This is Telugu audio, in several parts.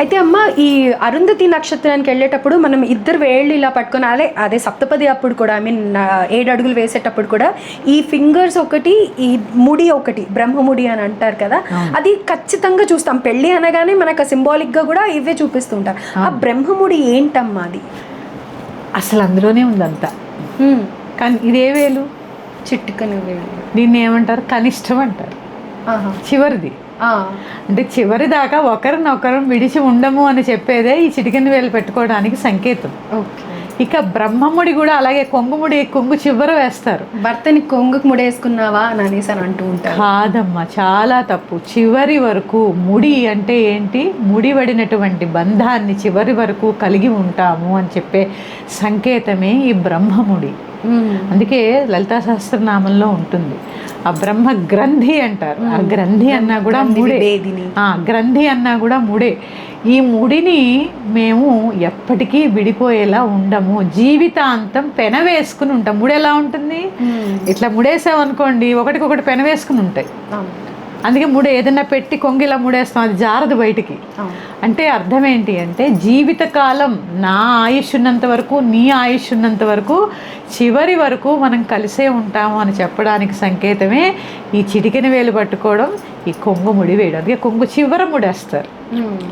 అయితే అమ్మ, ఈ అరుంధతి నక్షత్రానికి వెళ్ళేటప్పుడు మనం ఇద్దరు వేళ్ళు ఇలా పట్టుకొని, అదే సప్తపది అప్పుడు కూడా, ఐ మీన్ 7 అడుగులు వేసేటప్పుడు కూడా ఈ ఫింగర్స్ ఒకటి, ఈ ముడి ఒకటి, బ్రహ్మముడి అని అంటారు కదా, అది ఖచ్చితంగా చూస్తాం. పెళ్ళి అనగానే మనకు సింబాలిక్గా కూడా ఇవే చూపిస్తుంటారు. ఆ బ్రహ్మముడి ఏంటమ్మా అది? అసలు అందులోనే ఉందంతా. కానీ ఇదే వేలు, చిట్టుకని వేలు, దీన్ని ఏమంటారు, కనిష్టం అంటారు. చివరిది అంటే చివరి దాకా ఒకరినొకరు విడిచి ఉండము అని చెప్పేదే ఈ చిటికెన వేలు పెట్టుకోవడానికి సంకేతం. ఇక బ్రహ్మముడి కూడా అలాగే, కొంగుముడి కొంగు చివర వేస్తారు. భర్తని కొంగుకు ముడేసుకున్నావా అని అనేసి అని అంటూ ఉంటారు. కాదమ్మా, చాలా తప్పు. చివరి వరకు ముడి అంటే ఏంటి, ముడివడినటువంటి బంధాన్ని చివరి వరకు కలిగి ఉంటాము అని చెప్పే సంకేతమే ఈ బ్రహ్మముడి. అందుకే లలితా సహస్రనామంలో ఉంటుంది, ఆ బ్రహ్మ గ్రంథి అంటారు. ఆ గ్రంథి అన్నా కూడా ముడే, గ్రంథి అన్నా కూడా ముడే. ఈ ముడిని మేము ఎప్పటికీ విడిపోయేలా ఉండము, జీవితాంతం పెనవేసుకుని ఉంటాం. ముడి ఎలా ఉంటుంది, ఇట్లా ముడేసామనుకోండి, ఒకటికొకటి పెనవేసుకుని ఉంటాయి. అందుకే ముడి ఏదైనా పెట్టి కొంగిలా ముడేస్తాం, అది జారదు బయటికి. అంటే అర్థం ఏంటి అంటే, జీవితకాలం నా ఆయుష్ ఉన్నంత వరకు, నీ ఆయుష్ ఉన్నంత వరకు, చివరి వరకు మనం కలిసే ఉంటాము అని చెప్పడానికి సంకేతమే ఈ చిటికెన వేలు పట్టుకోవడం, ఈ కొంగు ముడి వేయడం. అందుకే కొంగు చివర ముడేస్తారు.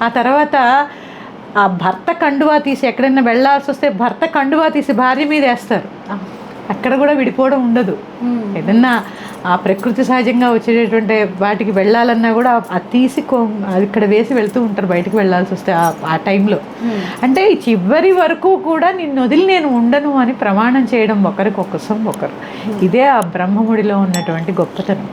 ఆ తర్వాత ఆ భర్త కండువా తీసి, ఎక్కడైనా వెళ్ళాల్సి వస్తే భర్త కండువా తీసి భార్య మీద వేస్తారు. అక్కడ కూడా విడిపోవడం ఉండదు. ఏదన్నా ఆ ప్రకృతి సహజంగా వచ్చేటటువంటి వాటికి వెళ్ళాలన్నా కూడా అది తీసి అది ఇక్కడ వేసి వెళ్తూ ఉంటారు బయటికి వెళ్ళాల్సి వస్తే ఆ టైంలో. అంటే చివరి వరకు కూడా నిన్ను వదిలి నేను ఉండను అని ప్రమాణం చేయడం ఒకరికొకసం ఒకరు. ఇదే ఆ బ్రహ్మముడిలో ఉన్నటువంటి గొప్పతనం.